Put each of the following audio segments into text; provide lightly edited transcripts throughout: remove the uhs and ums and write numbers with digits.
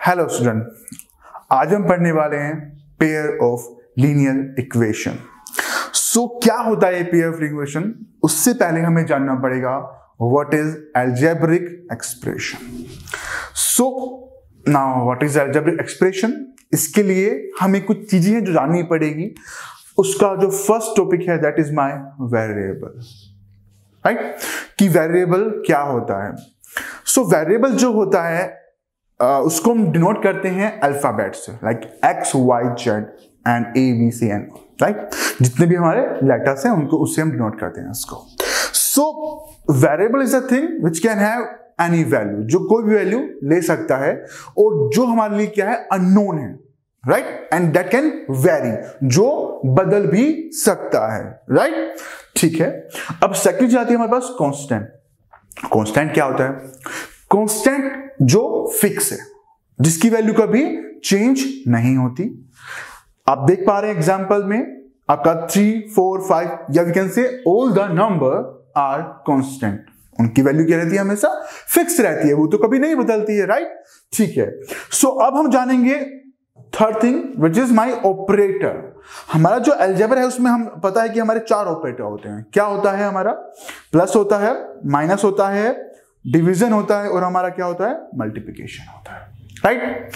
Hello student, आज हम पढ़ने वाले हैं पेयर ऑफ लीनियर इक्वेशन। क्या होता है पेयर ऑफ इक्वेशन? उससे पहले हमें जानना पड़ेगा what is algebraic expression. Now what is algebraic expression? इसके लिए हमें कुछ चीजें हैं जो जाननी पड़ेगी। उसका जो फर्स्ट टॉपिक है that is my variable, right? कि वेरिएबल क्या होता है। वेरिएबल जो होता है उसको हम डिनोट करते हैं अल्फाबेट से, like X Y Z and A B C N, right? जितने भी हमारे लेटर्स हैं उनको उससे हम डिनोट करते हैं इसको। Variable is a thing which can have any value, जो कोई भी वैल्यू ले सकता है और जो हमारे लिए क्या है, अननोन है, right? And that can very, जो बदल भी सकता है, राइट? ठीक है। अब सेकंड जाती है हमारे पास कांस्टेंट। कांस्टेंट क्या होता है? कांस्टेंट जो फिक्स है, जिसकी वैल्यू कभी चेंज नहीं होती। आप देख पा रहे हैं एग्जांपल में आपका 3, 4, 5 या we can say all the number are constant. उनकी वैल्यू क्या रहती है? हमेशा फिक्स रहती है, वो तो कभी नहीं बदलती है, राइट? ठीक है। अब हम जानेंगे third thing which is my operator. हमारा जो अलजेब्रा है उसमें हम पता है कि हमारे 4 ऑपरेटर होते हैं। क्या होता है? हमारा प्लस होता है, माइनस होता है, डिवीजन होता है और हमारा क्या होता है? मल्टीप्लिकेशन होता है, राइट?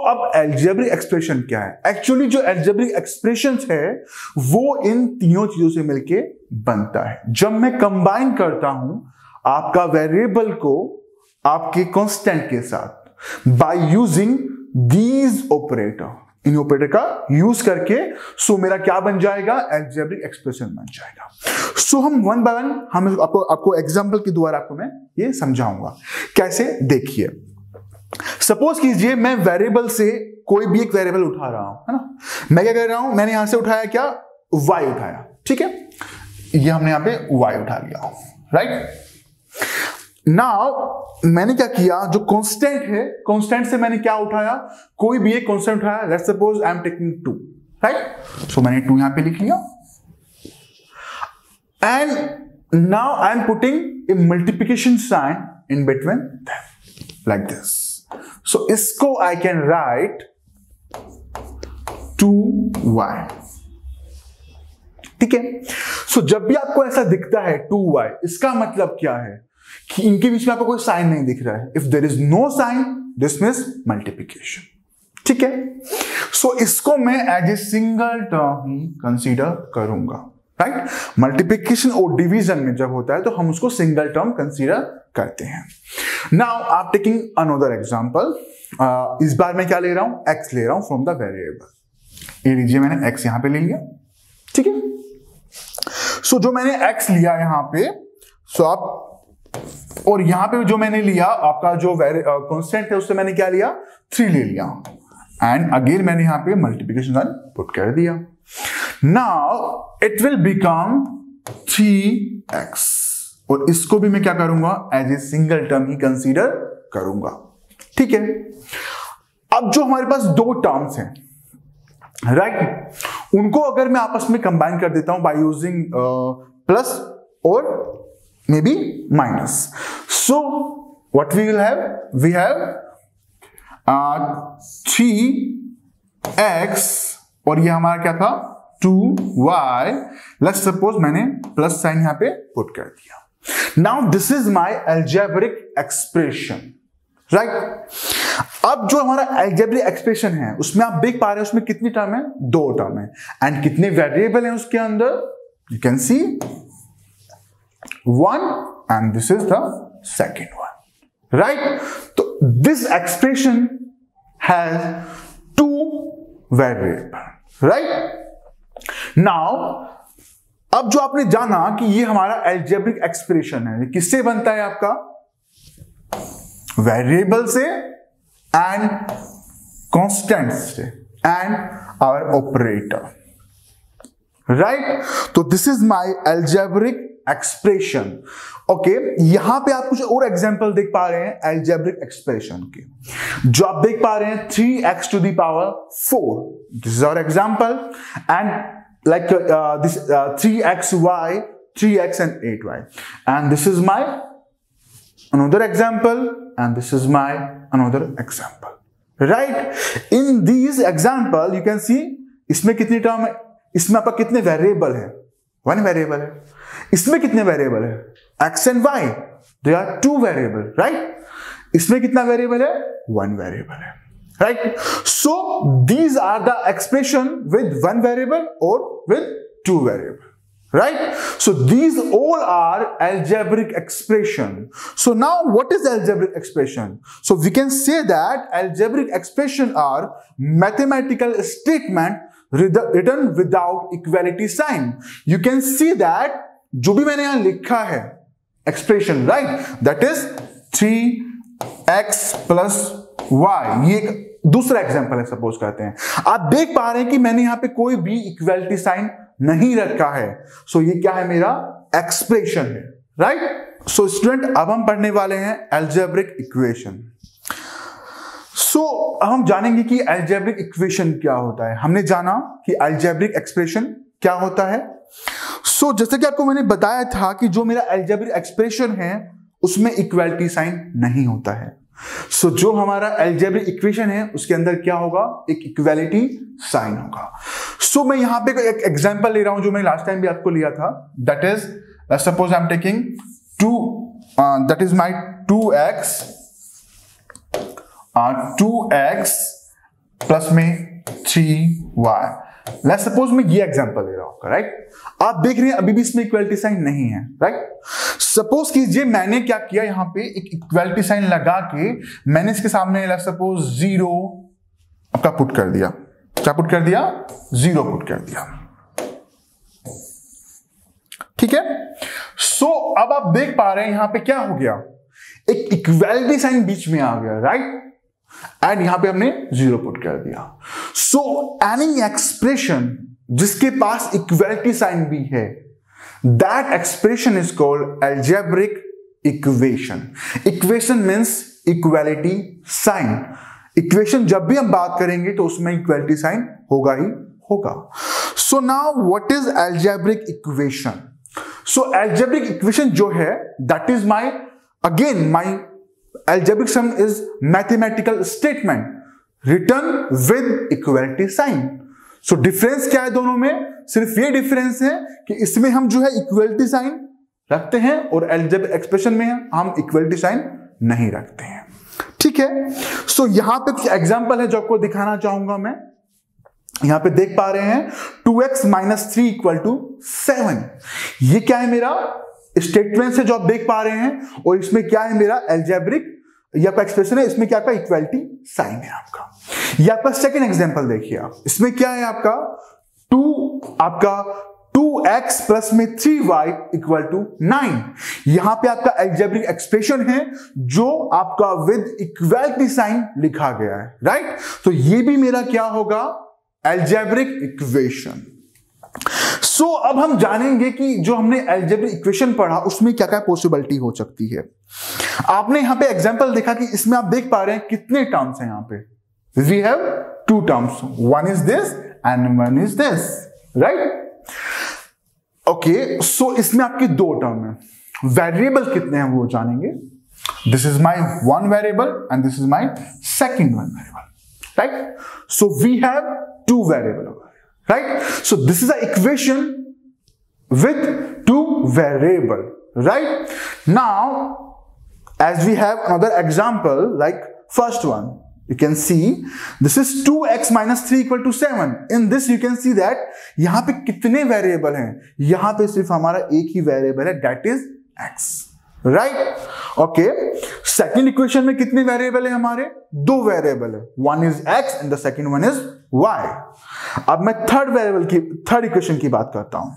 अब अलजेब्रिक एक्सप्रेशन क्या है? एक्चुअली जो अलजेब्रिक एक्सप्रेशन है वो इन तीनों चीजों से मिलके बनता है। जब मैं कंबाइन करता हूं आपका वेरिएबल को आपके कांस्टेंट के साथ by using these operator, in operator का यूज करके मेरा क्या बन जाएगा? अलजेब्रिक एक्सप्रेशन बन जाएगा। हम वन बाय वन हम आपको एग्जांपल के द्वारा आपको मैं ये समझाऊंगा कैसे। देखिए, सपोज कीजिए मैं वेरिएबल से कोई भी एक वेरिएबल उठा रहा हूं, है ना? मैं क्या कर रहा हूं, मैंने यहां से उठाया क्या? y उठाया, ठीक है? ये हमने यहां पे y उठा लिया, राइट? नाउ मैंने क्या किया, जो कांस्टेंट है, कांस्टेंट से मैंने क्या उठाया? कोई भी एक कांस्टेंट उठाया। Let's suppose I am taking 2, right? मैंने 2 यहां पे लिख लिया and now I am putting a multiplication sign in between them like this. इसको आई कैन राइट 2y, ठीक है? जब भी आपको ऐसा दिखता है 2y, इसका मतलब क्या है कि इनके बीच में आपको कोई साइन नहीं दिख रहा है। If there is no sign this means multiplication, ठीक है? इसको मैं एज ए सिंगल टर्म ही कंसीडर करूंगा, राइट? मल्टीप्लिकेशन और डिवीजन में जब होता है तो हम उसको सिंगल टर्म कंसीडर करते हैं। नाउ आप टेकिंग अनदर एग्जांपल। इस बार मैं क्या ले रहा हूं? x ले रहा हूं फ्रॉम द वेरिएबल। ये लीजिए, मैंने x यहां पे ले लिया, ठीक है? जो मैंने x लिया यहां पे, आप और यहां पे जो मैंने लिया आपका जो कांस्टेंट है उससे मैंने क्या लिया? 3 ले लिया एंड अगेन मैंने यहां पे मल्टीप्लिकेशन साइन पुट कर दिया। Now it will become 3x और इसको भी मैं क्या करूंगा? एज ए सिंगल टर्म ही कंसीडर करूंगा, ठीक है? अब जो हमारे पास 2 टर्म्स हैं, राइट, उनको अगर मैं आपस में कंबाइन कर देता हूं बाय यूजिंग प्लस और maybe minus, what we will have? We have 3x और ये हमारा क्या था? 2y। लेट्स सपोज मैंने प्लस साइन यहां पे पुट कर दिया। Now this is my algebraic expression, right? अब जो हमारा अलजेब्रिक एक्सप्रेशन है उसमें आप देख पा रहे हैं उसमें कितनी टर्म है? 2 टर्म है एंड कितने वेरिएबल हैं उसके अंदर? You can C 1 and this is the second one, right? This expression has 2 variable, right? Now अब जो आपने जाना कि ये हमारा अलजेब्रिक एक्सप्रेशन है, किससे बनता है? आपका वेरिएबल से एंड कांस्टेंट से and our operator, right? This is my algebraic expression. Okay, यहां पे आप कुछ और एग्जांपल देख पा रहे हैं अलजेब्रिक एक्सप्रेशन के। जो आप देख पा रहे हैं 3x to the power 4, this is our example and like this 3xy, 3x and 8y, and this is my another example and this is my another example, right. In these example you can सी इसमें कितनी term है, इसमें आपका कितने variable है, 1 variable है। इसमें कितने वेरिएबल है, x and y, they are 2 variable, right. इसमें कितना वेरिएबल है, 1 वेरिएबल है, right. So these are the expression with 1 variable और with 2 variable, right? So these all are algebraic expression. So now what is algebraic expression? So we can say that algebraic expression are mathematical statement written without equality sign. You can see that जो भी मैंने यहां लिखा है expression, right? That is 3x plus y. ये एक दूसरा example है, सपोज करते हैं। आप देख पा रहे हैं कि मैंने यहां पे कोई भी इक्वालिटी साइन नहीं रखा है। सो ये क्या है, मेरा एक्सप्रेशन है, राइट। सो स्टूडेंट अब हम पढ़ने वाले हैं अलजेब्रिक इक्वेशन। सो अब हम जानेंगे कि अलजेब्रिक इक्वेशन क्या होता है। हमने जाना कि अलजेब्रिक एक्सप्रेशन क्या होता है। सो जैसे कि आपको मैंने बताया था कि जो मेरा अलजेब्रिक एक्सप्रेशन है उसमें इक्वालिटी साइन नहीं होता है। सो जो हमारा अलजेब्रिक इक्वेशन है उसके अंदर क्या होगा, एक इक्वालिटी साइन होगा। सो मैं यहां पे एक एग्जांपल ले रहा हूं जो मैंने लास्ट टाइम भी आपको लिया था। That is suppose I am taking 2, that is my 2x plus में 3y। लेट्स सपोज मैं ये एग्जांपल ले रहा हूं, राइट। आप देख रहे हैं अभी भी इसमें इक्वालिटी साइन नहीं है, राइट। सपोज कीजिए मैंने क्या किया, यहां पे एक इक्वालिटी साइन लगा के मैंने इसके सामने लेट्स सपोज 0 आपका पुट कर दिया। क्या पुट कर दिया, 0 पुट कर दिया, ठीक है। सो अब आप देख पा रहे हैं यहां पे क्या हो गया, एक इक्वालिटी साइन बीच में आ गया, राइट। एंड यहां पे हमने 0 पुट कर दिया। सो एनी एक्सप्रेशन जिसके पास इक्वालिटी साइन भी है, that expression is called algebraic equation. Equation means equality sign. Equation जब भी हम बात करेंगे तो उसमें इक्वालिटी साइन होगा ही होगा। So now what is algebraic equation? So algebraic equation जो है that is my again my algebraic sum is mathematical statement written with equality sign. So difference क्या है दोनों में? सिर्फ ये डिफरेंस है कि इसमें हम जो है इक्वलिटी साइन रखते हैं और अलजेब्रिक एक्सप्रेशन में हम इक्वलिटी साइन नहीं रखते हैं, ठीक है। सो यहां पे कुछ एग्जांपल है जो आपको दिखाना चाहूंगा मैं। यहां पे देख पा रहे हैं 2x - 3 = 7। ये क्या है, मेरा स्टेटमेंट है जो आप देख पा रहे हैं। और इसमें क्या है, मेरा अलजेब्रिक या आपका एक्सप्रेशन है, इसमें क्या आपका इक्वालिटी साइन है आपका। ये आपका सेकंड एग्जांपल देखिए आप, इसमें क्या है आपका 2x प्लस में 3y = 9। यहां पे आपका अलजेब्रिक एक्सप्रेशन है जो आपका विद इक्वालिटी साइन लिखा गया है, राइट। तो ये भी मेरा क्या होगा, अलजेब्रिक इक्वेशन। सो अब हम जानेंगे कि जो हमने अलजेब्रिक इक्वेशन पढ़ा उसमें क्या क्या पॉसिबिलिटी हो सकती है। आपने यहां पे एग्जांपल देखा कि इसमें आप देख पा रहे हैं कितने टर्म्स हैं। यहां पे we have 2 terms, one is this and one is this, right. Okay, so इसमें आपकी 2 टर्म है। वेरिएबल कितने हैं वो जानेंगे। This is my 1 variable and this is my second 1 variable, right. So we have 2 variable, right? So this is an equation with 2 variable, right? Now as we have another example like first one, you can see this is 2x - 3 = 7. In this you can see that यहां पे कितने variable हैं, यहां पे सिर्फ हमारा एक ही वेरिएबल है, that is x, right? Okay, second equation में कितने वेरिएबल है, हमारे 2 वेरिएबल है, one is x and the second one is y. अब मैं थर्ड इक्वेशन की बात करता हूं,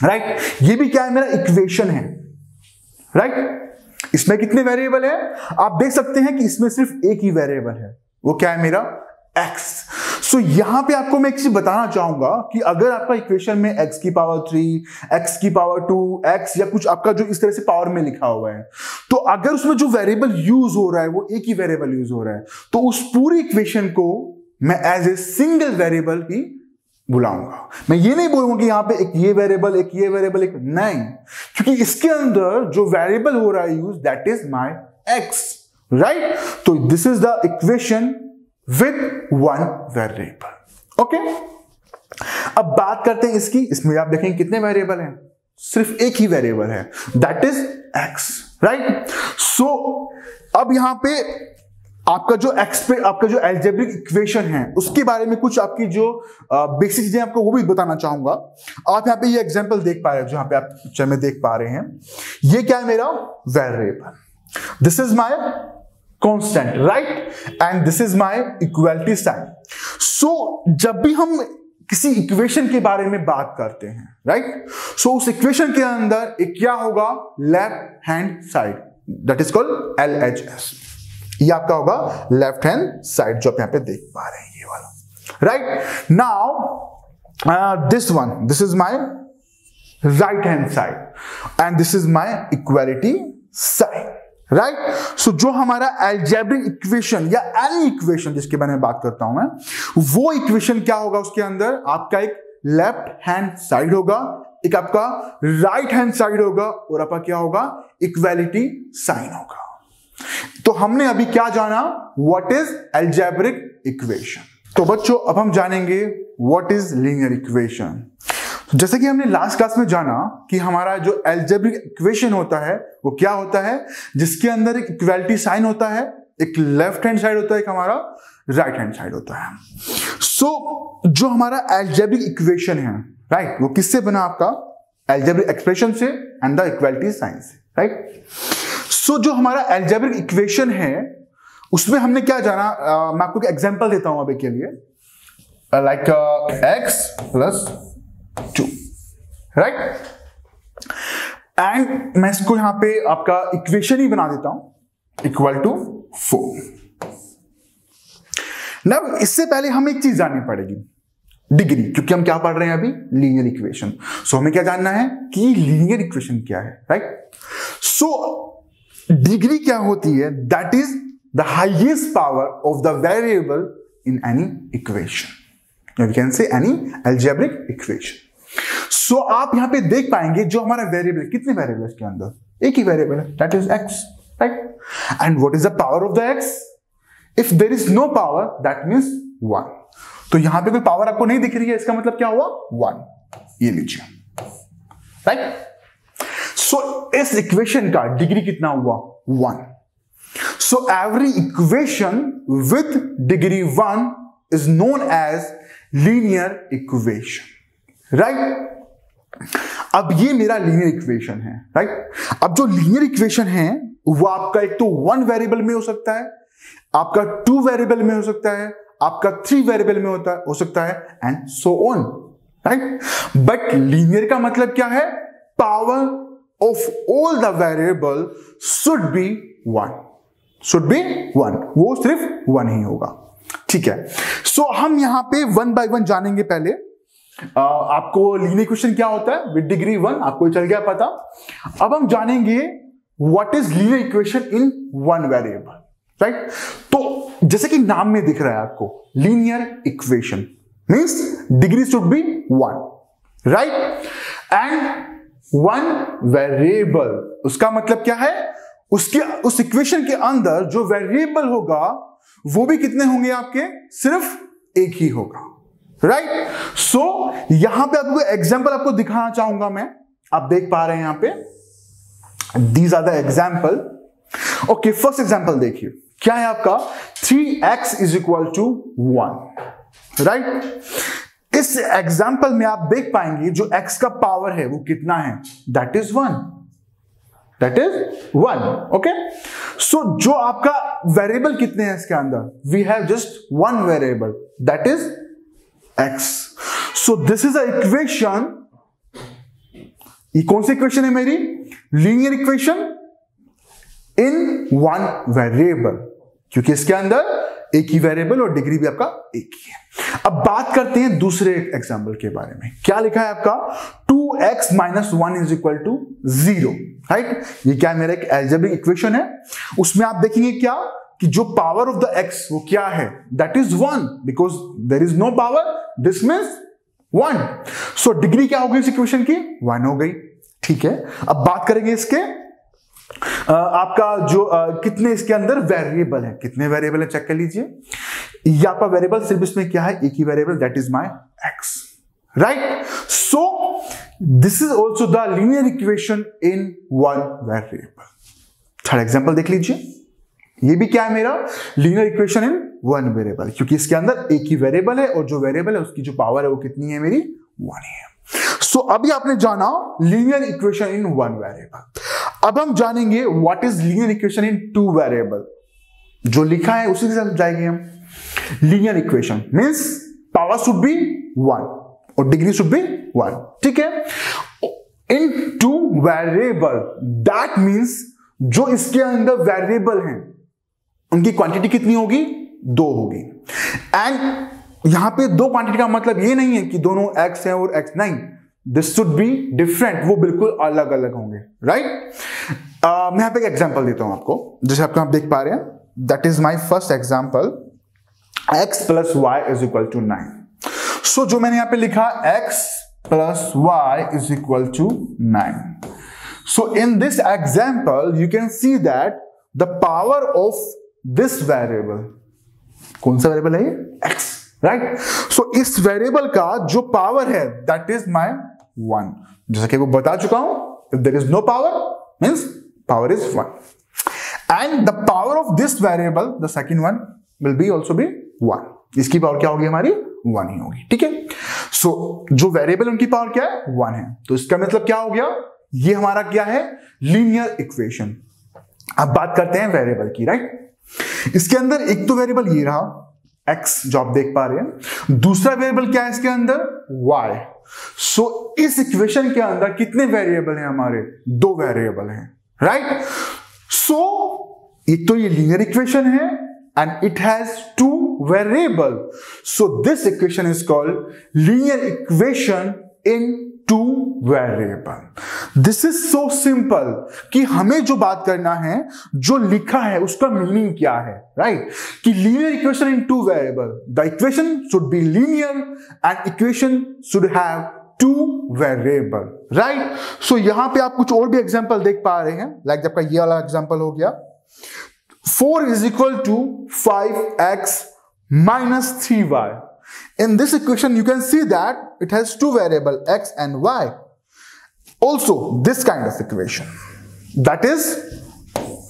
राइट। ये भी क्या है, मेरा इक्वेशन है, राइट। इसमें कितने वेरिएबल है, आप देख सकते हैं कि इसमें सिर्फ एक ही वेरिएबल है, वो क्या है, मेरा x। सो यहां पे आपको मैं एक चीज बताना चाहूंगा कि अगर आपका इक्वेशन में x की पावर 3, x की पावर 2, x या कुछ आपका जो इस तरह से पावर में लिखा हुआ है, तो अगर उसमें जो वेरिएबल यूज हो रहा है वो एक ही वेरिएबल यूज हो रहा है, तो उस पूरी इक्वेशन को मैं एज ए सिंगल वेरिएबल ही बुलाऊंगा। मैं ये नहीं बोलूंगा कि यहां पे एक ये वेरिएबल, एक ये वेरिएबल, एक नहीं, क्योंकि इसके अंदर जो वेरिएबल हो रहा है use that is my x, right. तो this is the equation with one variable. Okay, अब बात करते हैं इसकी। इसमें आप देखेंगे कितने वेरिएबल हैं, सिर्फ एक ही वेरिएबल है, दैट इज x, राइट। सो अब यहां पे आपका जो अलजेब्रिक इक्वेशन है उसके बारे में कुछ आपकी जो बेसिक चीजें आपको वो भी बताना चाहूंगा। आप यहां पे ये एग्जांपल देख पा रहे हैं, जो यहां पे आप पिक्चर में देख पा रहे हैं, ये क्या है मेरा variable, this is my constant, right, and this is my equality sign. So जब भी हम किसी इक्वेशन के बारे में बात करते हैं, राइट, सो उस इक्वेशन के अंदर एक क्या होगा, left hand side, that is called LHS। ये आपका होगा लेफ्ट हैंड साइड, जो आप यहां पे देख पा रहे हैं, ये वाला, right. Now this is my right hand side and this is my equality side, right. So जो हमारा अलजेब्रिक इक्वेशन या एनी इक्वेशन जिसके बारे में बात करता हूं मैं, वो इक्वेशन क्या होगा, उसके अंदर आपका एक लेफ्ट हैंड साइड होगा, एक आपका राइट हैंड साइड होगा, और आपका क्या होगा, इक्वालिटी साइन होगा। तो हमने अभी क्या जाना, व्हाट इज अलजेब्रिक इक्वेशन। तो बच्चों अब हम जानेंगे व्हाट इज लीनियर इक्वेशन। जैसे कि हमने लास्ट क्लास में जाना कि हमारा जो अलजेब्रिक इक्वेशन होता है वो क्या होता है, जिसके अंदर एक इक्वालिटी साइन होता है, एक लेफ्ट हैंड साइड होता है, एक हमारा राइट हैंड साइड होता है। सो जो हमारा अलजेब्रिक इक्वेशन है, राइट, वो किससे बना, आपका अलजेब्रिक एक्सप्रेशन से एंड द इक्वालिटी साइन से, राइट। सो जो हमारा अलजेब्रिक इक्वेशन है उसमें हमने क्या जाना, मैं आपको एक एग्जांपल देता हूं अभी के लिए, like x plus 2, right, and मैं इसको यहां पे आपका इक्वेशन ही बना देता हूं, इक्वल टू 4। अब इससे पहले हमें एक चीज जाननी पड़ेगी, डिग्री, क्योंकि हम क्या पढ़ रहे हैं अभी, लीनियर इक्वेशन। सो हमें क्या जानना है कि लीनियर इक्वेशन क्या है, राइट। सो डिग्री क्या होती है, that is the highest power of the variable in any equation, we can say any algebraic equation. So आप यहां पे देख पाएंगे जो हमारा वेरिएबल, कितने वेरिएबल है इसके अंदर, एक ही वेरिएबल है, that is x, right. And what is the power of the x, if there is no power that means 1। तो यहां पे कोई पावर आपको नहीं दिख रही है, इसका मतलब क्या हुआ, 1, ये लीजिए, राइट। सो इस इक्वेशन का डिग्री कितना हुआ, 1। So every equation with degree 1 is known as linear equation, right. अब ये मेरा लीनियर इक्वेशन है, राइट। अब जो लीनियर इक्वेशन है वो आपका एक तो 1 वेरिएबल में हो सकता है, आपका 2 वेरिएबल में हो सकता है, आपका 3 वेरिएबल में हो सकता है, and so on, right. But linear का मतलब क्या है, power of all the variable should be 1, वो सिर्फ 1 ही होगा, ठीक है। सो हम यहां पे 1 बाय 1 जानेंगे। पहले आपको लीनियर इक्वेशन क्या होता है विद डिग्री 1 आपको चल गया पता। अब हम जानेंगे what is linear equation in 1 variable, right. तो जैसे कि नाम में दिख रहा है आपको, linear equation means degree should be 1, right, and 1 variable, उसका मतलब क्या है, उस इक्वेशन के अंदर जो वेरिएबल होगा वो भी कितने होंगे आपके, सिर्फ एक ही होगा, राइट। सो यहां पे आपको एग्जांपल आपको दिखाना चाहूंगा मैं, आप देख पा रहे हैं यहां पे, these are the example. Okay, first example देखिए, क्या है आपका 3x is equal to 1, right. इस एग्जांपल में आप देख पाएंगे जो x का पावर है वो कितना है, दैट इज 1, ओके। सो जो आपका वेरिएबल कितने हैं इसके अंदर, we have just 1 variable, that is x। So this is a equation, ये कौन सी इक्वेशन है मेरी, लीनियर इक्वेशन इन 1 वेरिएबल, क्योंकि इसके अंदर एक ही वेरिएबल और डिग्री भी आपका एक ही है। अब बात करते हैं दूसरे एग्जांपल के बारे में, क्या लिखा है आपका 2x - 1 is equal to 0, right. ये क्या मेरा एक अलजेब्रिक इक्वेशन है, उसमें आप देखेंगे क्या कि जो पावर ऑफ द x वो क्या है, that is 1, because there is no power, this means 1। सो डिग्री क्या हो गई इस इक्वेशन की, 1 हो गई, ठीक है। अब बात करेंगे इसके आपका जो कितने इसके अंदर वेरिएबल है, कितने वेरिएबल है चेक कर लीजिए। ये आपका वेरिएबल सिर्फ इसमें क्या है, एक ही variable, that is my x, right. So this is also the linear equation in one variable. Third example देख लीजिए, ये भी क्या है मेरा linear equation in one variable, क्योंकि इसके अंदर एक ही वेरिएबल है और जो वेरिएबल है उसकी जो पावर है वो कितनी है मेरी, वन है। सो अभी आपने जाना linear equation in one variable. अब हम जानेंगे what is linear equation in two variable. जो लिखा है उसी के साथ जाएंगे हम। Linear equation means power should be one और डिग्री शुड बी वन, ठीक है। इन टू वेरिएबल दैट मींस जो इसके अंदर वेरिएबल हैं उनकी क्वांटिटी कितनी होगी, दो होगी। एंड यहां पे दो क्वांटिटी का मतलब ये नहीं है कि दोनों x है और x नहीं, दिस शुड बी डिफरेंट, वो बिल्कुल अलग अलग होंगे, राइट। मैं यहां पे एक एग्जांपल देता हूं आपको, जैसे आप देख पा रहे हैं, that is my first example, x plus Y is equal to 9। सो जो मैंने यहां पे लिखा x plus Y is equal to 9। So in this example you can see that the power of this variable, कौन सा वेरिएबल है ये, x, राइट। सो इस वेरिएबल का जो पावर है दैट इज माय 1। जैसा कि वो बता चुका हूं, if there is no power means power is 1 and the power of this variable the second one will be also be 1। इसकी पावर क्या होगी हमारी, 1 ही होगी, ठीक है। सो जो वेरिएबल उनकी पावर क्या है, 1 है। तो इसका मतलब क्या हो गया, ये हमारा क्या है, लीनियर इक्वेशन। अब बात करते हैं वेरिएबल की, राइट। इसके अंदर एक तो वेरिएबल ये रहा x जो आप देख पा रहे हैं, दूसरा वेरिएबल क्या है इसके अंदर, y। सो इस इक्वेशन के अंदर कितने वेरिएबल हैं हमारे, दो वेरिएबल हैं, राइट। सो एक तो ये लीनियर इक्वेशन है and it has to variable, so this equation is called linear equation in two variable. This is so simple कि हमें जो बात करना है, जो लिखा है उसका मीनिंग क्या है, राइट। कि linear equation in two variable, the equation should be linear and equation should have two variable, right. So यहां पे आप कुछ और भी एग्जांपल देख पा रहे हैं, लाइक आपका ये वाला एग्जांपल हो गया, 4 is equal to 5x minus 3y. In this equation you can see that it has two variable x and y. Also this kind of equation, that is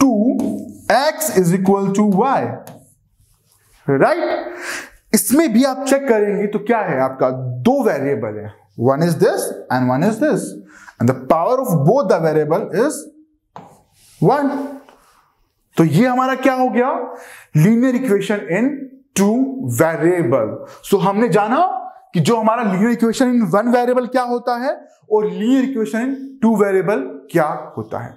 2x is equal to y, right. इसमें भी आप check करेंगे तो क्या है, आपका दो variable है, one is this and one is this and the power of both the variable is 1. तो ये हमारा क्या हो गया, linear equation in two variable. So हमने जाना कि जो हमारा linear equation in one variable क्या होता है और linear equation in two variable क्या होता है।